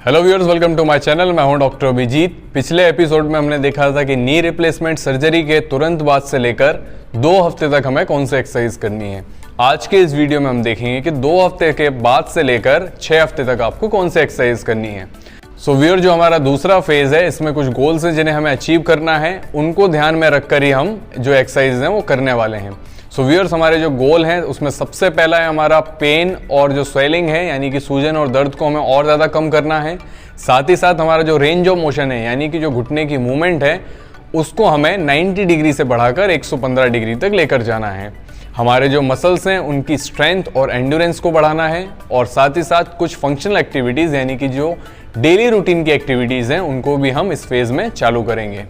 Hello viewers, welcome to my channel. मैं हूं doctor Abhijit. पिछले एपिसोड में हमने देखा था कि नी रिप्लेसमेंट सर्जरी के तुरंत बाद से लेकर 2 हफ्ते तक हमें कौन सी एक्सरसाइज करनी है। आज के इस वीडियो में हम देखेंगे कि 2 हफ्ते के बाद से लेकर 6 हफ्ते तक आपको कौन सी एक्सरसाइज करनी है। सो व्यूअर, जो हमारा दूसरा फेज है, इसमें कुछ गोल्स हैं जिन्हें हमें अचीव करना है, उनको ध्यान में रखकर ही हम जो एक्सरसाइज हैं वो करने वाले हैं। सो व्यूअर्स, हमारे जो गोल हैं उसमें सबसे पहला है हमारा पेन और जो स्वेलिंग है, यानी कि सूजन और दर्द को हमें और ज़्यादा कम करना है। साथ ही साथ हमारा जो रेंज ऑफ मोशन है, यानी कि जो घुटने की मूवमेंट है, उसको हमें 90 डिग्री से बढ़ाकर 115 डिग्री तक लेकर जाना है। हमारे जो मसल्स हैं उनकी स्ट्रेंथ और एंड्योरेंस को बढ़ाना है, और साथ ही साथ कुछ फंक्शनल एक्टिविटीज़ यानी कि जो डेली रूटीन की एक्टिविटीज़ हैं उनको भी हम इस फेज़ में चालू करेंगे।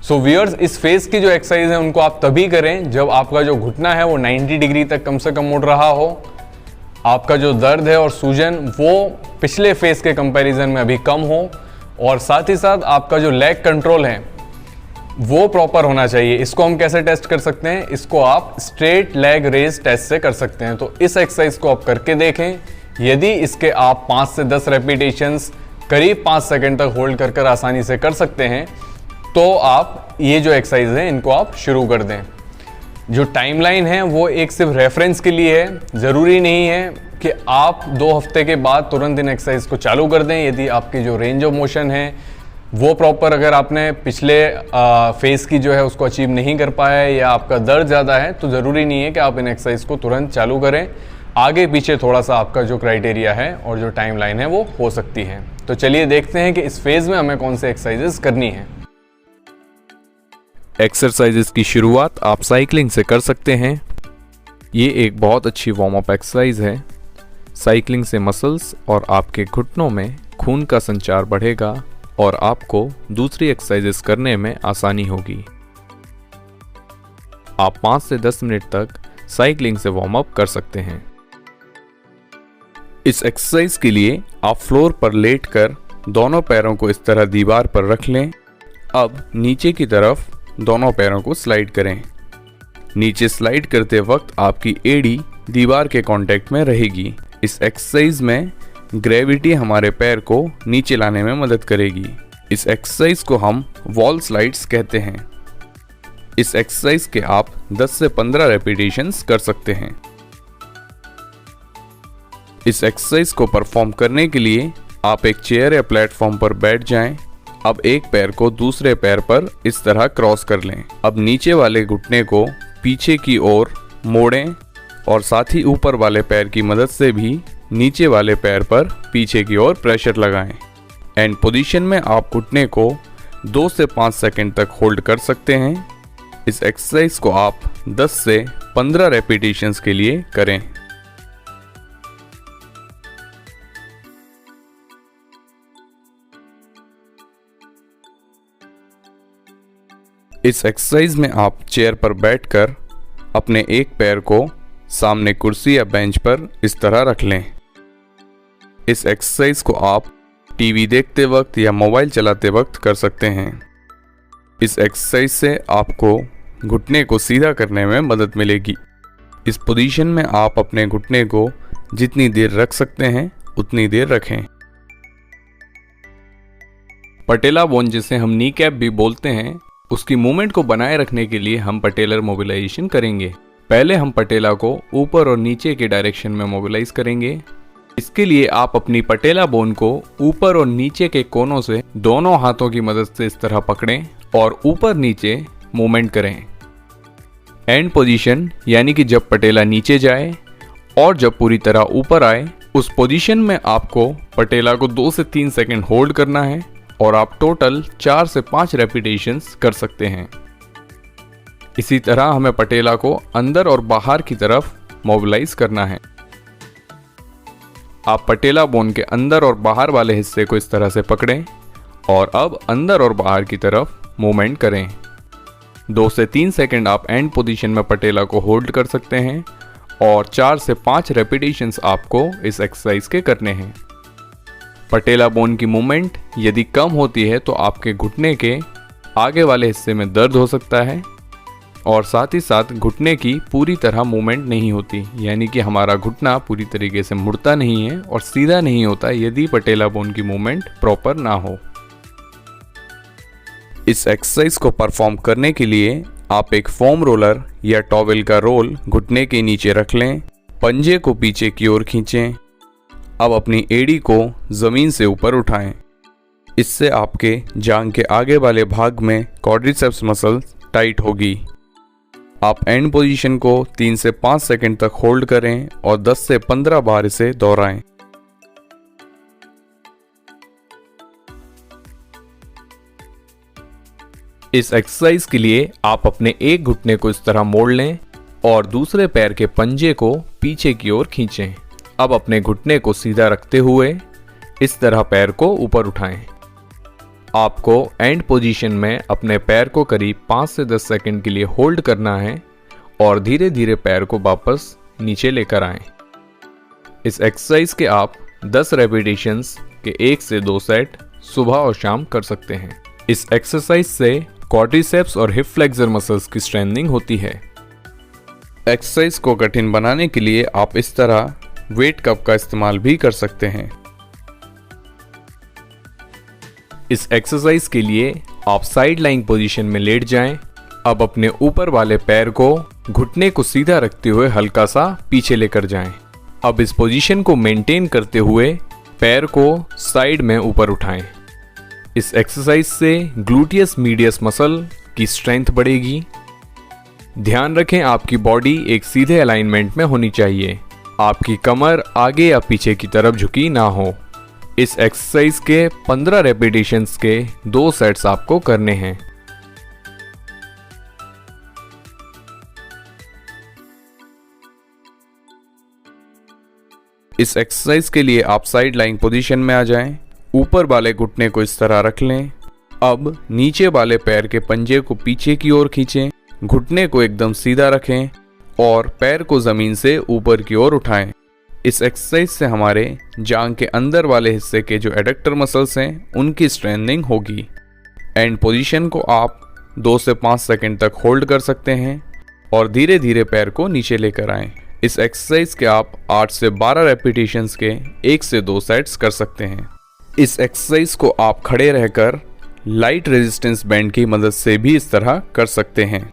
सो व्यूअर्स, इस फेज़ की जो एक्सरसाइज है उनको आप तभी करें जब आपका जो घुटना है वो 90 डिग्री तक कम से कम मुड़ रहा हो, आपका जो दर्द है और सूजन वो पिछले फेज़ के कंपैरिजन में अभी कम हो, और साथ ही साथ आपका जो लेग कंट्रोल है वो प्रॉपर होना चाहिए। इसको हम कैसे टेस्ट कर सकते हैं? इसको आप स्ट्रेट लेग रेज टेस्ट से कर सकते हैं। तो इस एक्सरसाइज को आप करके देखें। यदि इसके आप 5 से 10 रेपिटेशंस करीब 5 सेकंड तक होल्ड कर आसानी से कर सकते हैं, तो आप ये जो एक्सरसाइज है इनको आप शुरू कर दें। जो टाइमलाइन है वो एक सिर्फ रेफरेंस के लिए है, ज़रूरी नहीं है कि आप 2 हफ्ते के बाद तुरंत इन एक्सरसाइज को चालू कर दें। यदि आपकी जो रेंज ऑफ मोशन है वो प्रॉपर, अगर आपने पिछले फेज़ की जो है उसको अचीव नहीं कर पाया है, या आपका दर्द ज़्यादा है, तो ज़रूरी नहीं है कि आप इन एक्सरसाइज को तुरंत चालू करें। आगे पीछे थोड़ा सा आपका जो क्राइटेरिया है और जो टाइमलाइन है वो हो सकती है। तो चलिए देखते हैं कि इस फेज़ में हमें कौन से एक्सरसाइजेस करनी है। एक्सरसाइजेस की शुरुआत आप साइकिलिंग से कर सकते हैं। ये एक बहुत अच्छी वार्म अप एक्सरसाइज है। साइकिलिंग से मसल्स और आपके घुटनों में खून का संचार बढ़ेगा और आपको दूसरी एक्सरसाइजेस करने में आसानी होगी। आप 5 से 10 मिनट तक साइकिलिंग से वार्म अप कर सकते हैं। इस एक्सरसाइज के लिए आप फ्लोर पर लेटकर दोनों पैरों को इस तरह दीवार पर रख लें। अब नीचे की तरफ दोनों पैरों को स्लाइड करें। नीचे स्लाइड करते वक्त आपकी एड़ी दीवार के कांटेक्ट में रहेगी। इस एक्सरसाइज में ग्रेविटी हमारे पैर को नीचे लाने में मदद करेगी। इस एक्सरसाइज को हम वॉल स्लाइड्स कहते हैं। इस एक्सरसाइज के आप 10 से 15 रेपिटेशंस कर सकते हैं। इस एक्सरसाइज को परफॉर्म करने के लिए आप एक चेयर या प्लेटफॉर्म पर बैठ जाएं। अब एक पैर को दूसरे पैर पर इस तरह क्रॉस कर लें। अब नीचे वाले घुटने को पीछे की ओर मोड़ें और साथ ही ऊपर वाले पैर की मदद से भी नीचे वाले पैर पर पीछे की ओर प्रेशर लगाएं। एंड पोजीशन में आप घुटने को 2 से 5 सेकंड तक होल्ड कर सकते हैं। इस एक्सरसाइज को आप 10 से 15 रेपिटेशंस के लिए करें। इस एक्सरसाइज में आप चेयर पर बैठकर अपने एक पैर को सामने कुर्सी या बेंच पर इस तरह रख लें। इस एक्सरसाइज को आप टीवी देखते वक्त या मोबाइल चलाते वक्त कर सकते हैं। इस एक्सरसाइज से आपको घुटने को सीधा करने में मदद मिलेगी। इस पोजीशन में आप अपने घुटने को जितनी देर रख सकते हैं उतनी देर रखें। पटेला बोन, जिसे हम नी कैप भी बोलते हैं, उसकी मूवमेंट को बनाए रखने के लिए हम पटेलर मोबिलाइजेशन करेंगे। पहले हम पटेला को ऊपर और नीचे के डायरेक्शन में मोबिलाइज करेंगे। इसके लिए आप अपनी पटेला बोन को ऊपर और नीचे के कोनों से दोनों हाथों की मदद से इस तरह पकड़ें और ऊपर नीचे मूवमेंट करें। एंड पोजीशन, यानी कि जब पटेला नीचे जाए और जब पूरी तरह ऊपर आए, उस पोजीशन में आपको पटेला को 2 से 3 सेकंड होल्ड करना है और आप टोटल 4 से 5 रेपिटेशंस कर सकते हैं। इसी तरह हमें पटेला को अंदर और बाहर की तरफ मोबिलाइज करना है। आप पटेला बोन के अंदर और बाहर वाले हिस्से को इस तरह से पकड़ें और अब अंदर और बाहर की तरफ मूवमेंट करें। 2 से 3 सेकंड आप एंड पोजीशन में पटेला को होल्ड कर सकते हैं और 4 से 5 रेपिटेशंस आपको इस एक्सरसाइज के करने हैं। पटेला बोन की मूवमेंट यदि कम होती है तो आपके घुटने के आगे वाले हिस्से में दर्द हो सकता है, और साथ ही साथ घुटने की पूरी तरह मूवमेंट नहीं होती, यानी कि हमारा घुटना पूरी तरीके से मुड़ता नहीं है और सीधा नहीं होता यदि पटेला बोन की मूवमेंट प्रॉपर ना हो। इस एक्सरसाइज को परफॉर्म करने के लिए आप एक फोम रोलर या टॉवेल का रोल घुटने के नीचे रख लें, पंजे को पीछे की ओर खींचें। अब अपनी एड़ी को ज़मीन से ऊपर उठाएं। इससे आपके जांघ के आगे वाले भाग में क्वाड्रिसेप्स मसल टाइट होगी। आप एंड पोजीशन को 3 से 5 सेकंड तक होल्ड करें और 10 से 15 बार इसे दोहराएं। इस एक्सरसाइज के लिए आप अपने एक घुटने को इस तरह मोड़ लें और दूसरे पैर के पंजे को पीछे की ओर खींचें। अब अपने घुटने को सीधा रखते हुए इस तरह पैर को ऊपर उठाएं। आपको एंड पोजीशन में अपने पैर को करीब 5 से 10 सेकंड के लिए होल्ड करना है और धीरे धीरे पैर को वापस नीचे लेकर आएं। इस एक्सरसाइज के आप 10 रेपिटेशंस के 1 से 2 सेट सुबह और शाम कर सकते हैं। इस एक्सरसाइज से क्वाड्रिसेप्स और हिप फ्लेक्सर मसल्स की स्ट्रेंथनिंग होती है। एक्सरसाइज को कठिन बनाने के लिए आप इस तरह वेट कप का इस्तेमाल भी कर सकते हैं। इस एक्सरसाइज के लिए आप साइड लाइंग पोजीशन में लेट जाएं। अब अपने ऊपर वाले पैर को घुटने को सीधा रखते हुए हल्का सा पीछे लेकर जाएं। अब इस पोजीशन को मेंटेन करते हुए पैर को साइड में ऊपर उठाएं। इस एक्सरसाइज से ग्लूटियस मीडियस मसल की स्ट्रेंथ बढ़ेगी। ध्यान रखें आपकी बॉडी एक सीधे अलाइनमेंट में होनी चाहिए। आपकी कमर आगे या पीछे की तरफ झुकी ना हो। इस एक्सरसाइज के 15 रेपिटेशंस के 2 सेट्स आपको करने हैं। इस एक्सरसाइज के लिए आप साइड लाइंग पोजीशन में आ जाएं। ऊपर वाले घुटने को इस तरह रख लें। अब नीचे वाले पैर के पंजे को पीछे की ओर खींचें। घुटने को एकदम सीधा रखें और पैर को जमीन से ऊपर की ओर उठाएं। इस एक्सरसाइज से हमारे जांघ के अंदर वाले हिस्से के जो एडक्टर मसल्स हैं उनकी स्ट्रेंथनिंग होगी। एंड पोजीशन को आप 2 से 5 सेकंड तक होल्ड कर सकते हैं और धीरे धीरे पैर को नीचे लेकर आएं। इस एक्सरसाइज के आप 8 से 12 रेपिटेशंस के 1 से 2 सेट्स कर सकते हैं। इस एक्सरसाइज को आप खड़े रहकर लाइट रेजिस्टेंस बैंड की मदद से भी इस तरह कर सकते हैं।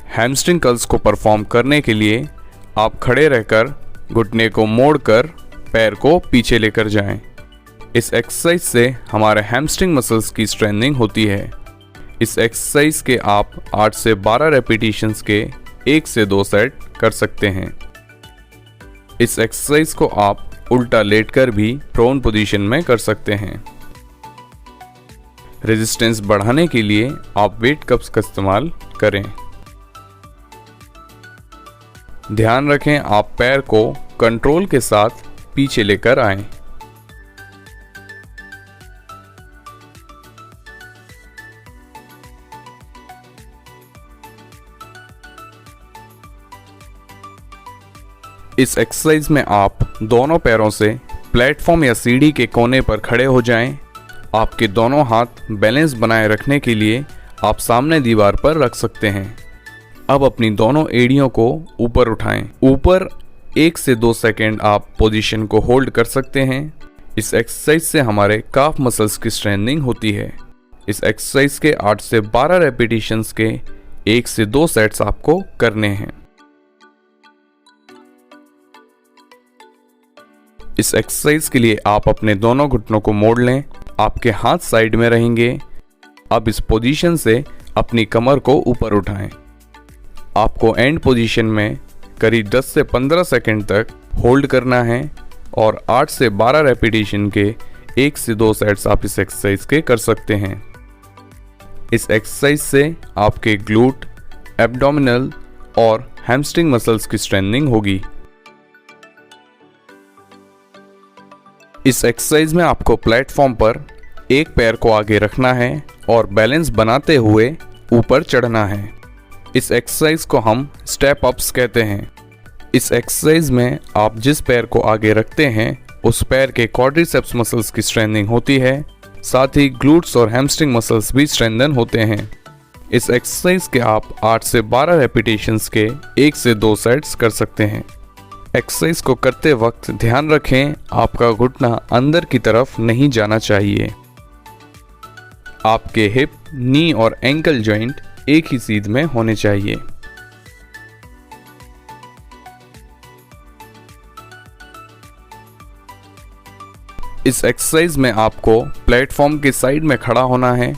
हैमस्ट्रिंग कर्ल्स को परफॉर्म करने के लिए आप खड़े रहकर घुटने को मोड़कर पैर को पीछे लेकर जाएं। इस एक्सरसाइज से हमारे हैमस्ट्रिंग मसल्स की स्ट्रेंथनिंग होती है। इस एक्सरसाइज के आप 8 से 12 रेपिटेशंस के 1 से 2 सेट कर सकते हैं। इस एक्सरसाइज को आप उल्टा लेटकर भी प्रोन पोजीशन में कर सकते हैं। रेजिस्टेंस बढ़ाने के लिए आप वेट कप्स का इस्तेमाल करें। ध्यान रखें आप पैर को कंट्रोल के साथ पीछे लेकर आएं। इस एक्सरसाइज में आप दोनों पैरों से प्लेटफॉर्म या सीढ़ी के कोने पर खड़े हो जाएं। आपके दोनों हाथ बैलेंस बनाए रखने के लिए आप सामने दीवार पर रख सकते हैं। अब अपनी दोनों एड़ियों को ऊपर उठाएं। ऊपर 1 से 2 सेकंड आप पोजीशन को होल्ड कर सकते हैं। इस एक्सरसाइज से हमारे काफ मसल्स की स्ट्रेंथनिंग होती है। इस एक्सरसाइज के 8 से 12 रेपिटेशंस के 1 से 2 सेट्स आपको करने हैं। इस एक्सरसाइज के लिए आप अपने दोनों घुटनों को मोड़ लें। आपके हाथ साइड में रहेंगे। अब इस पोजीशन से अपनी कमर को ऊपर उठाएं। आपको एंड पोजीशन में करीब 10 से 15 सेकंड तक होल्ड करना है और 8 से 12 रेपिटेशन के 1 से 2 सेट्स आप इस एक्सरसाइज के कर सकते हैं। इस एक्सरसाइज से आपके ग्लूट, एब्डोमिनल और हैमस्ट्रिंग मसल्स की स्ट्रेंथनिंग होगी। इस एक्सरसाइज में आपको प्लेटफॉर्म पर एक पैर को आगे रखना है और बैलेंस बनाते हुए ऊपर चढ़ना है। इस एक्सरसाइज को हम स्टेप अप्स कहते हैं। इस एक्सरसाइज में आप जिस पैर को आगे रखते हैं उस पैर के क्वाड्रिसेप्स मसल्स की स्ट्रेंथनिंग होती है, साथ ही ग्लूट्स और हैमस्ट्रिंग मसल्स भी स्ट्रेंथन होते हैं। इस एक्सरसाइज के आप 8 से 12 रेपिटेशंस के 1 से 2 सेट्स कर सकते हैं। एक्सरसाइज को करते वक्त ध्यान रखें आपका घुटना अंदर की तरफ नहीं जाना चाहिए। आपके हिप, नी और एंकल जॉइंट एक ही सीध में होने चाहिए। इस एक्सरसाइज में आपको प्लेटफॉर्म के साइड में खड़ा होना है।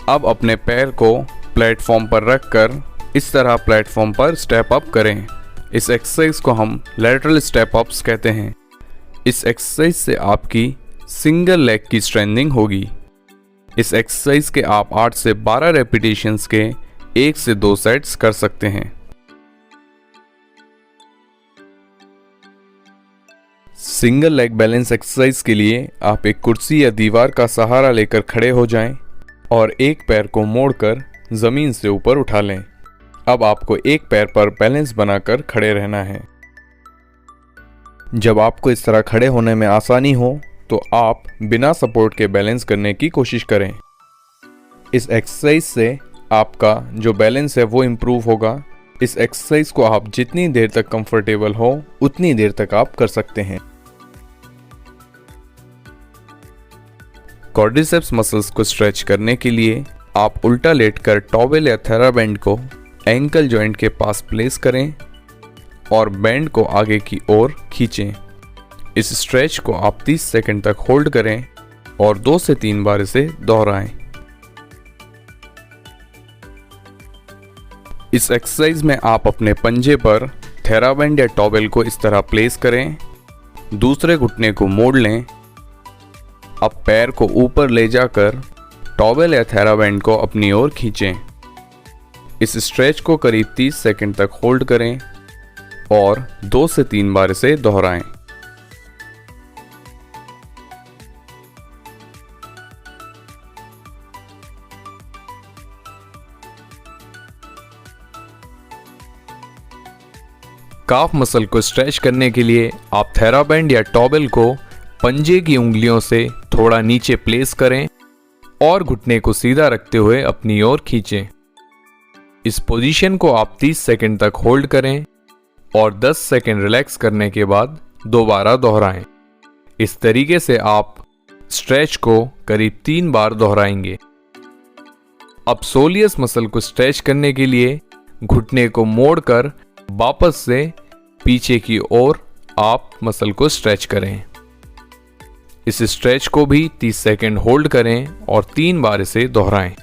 अब अपने पैर को प्लेटफॉर्म पर रखकर इस तरह प्लेटफॉर्म पर स्टेप अप करें। इस एक्सरसाइज को हम लैटरल स्टेप अप्स कहते हैं। इस एक्सरसाइज से आपकी सिंगल लेग की स्ट्रेंथनिंग होगी। इस एक्सरसाइज के आप 8 से 12 रेपिटेशंस के 1 से 2 सेट्स कर सकते हैं। सिंगल लेग बैलेंस एक्सरसाइज के लिए आप एक कुर्सी या दीवार का सहारा लेकर खड़े हो जाएं और एक पैर को मोड़कर जमीन से ऊपर उठा लें। अब आपको एक पैर पर बैलेंस बनाकर खड़े रहना है। जब आपको इस तरह खड़े होने में आसानी हो तो आप बिना सपोर्ट के बैलेंस करने की कोशिश करें। इस एक्सरसाइज से आपका जो बैलेंस है वो इम्प्रूव होगा। इस एक्सरसाइज को आप जितनी देर तक कंफर्टेबल हो उतनी देर तक आप कर सकते हैं। क्वाड्रिसेप्स मसल्स को स्ट्रेच करने के लिए आप उल्टा लेटकर टॉवेल या थेराबैंड को एंकल जॉइंट के पास प्लेस करें और बैंड को आगे की ओर खींचें। इस स्ट्रेच को आप 30 सेकंड तक होल्ड करें और 2 से 3 बार इसे दोहराएं। इस एक्सरसाइज में आप अपने पंजे पर थेराबैंड या टॉवेल को इस तरह प्लेस करें, दूसरे घुटने को मोड़ लें। अब पैर को ऊपर ले जाकर टॉवेल या थेराबैंड को अपनी ओर खींचें। इस स्ट्रेच को करीब 30 सेकंड तक होल्ड करें और 2 से 3 बार इसे दोहराएं। काफ मसल को स्ट्रेच करने के लिए आप थेराबैंड या टॉवेल को पंजे की उंगलियों से थोड़ा नीचे प्लेस करें और घुटने को सीधा रखते हुए अपनी ओर खींचें। इस पोजीशन को आप 30 सेकंड तक होल्ड करें और 10 सेकंड रिलैक्स करने के बाद दोबारा दोहराएं। इस तरीके से आप स्ट्रेच को करीब 3 बार दोहराएंगे। अब सोलियस मसल को स्ट्रेच करने के लिए घुटने को मोड़कर वापस से पीछे की ओर आप मसल को स्ट्रेच करें। इस स्ट्रेच को भी 30 सेकंड होल्ड करें और 3 बार इसे दोहराएं।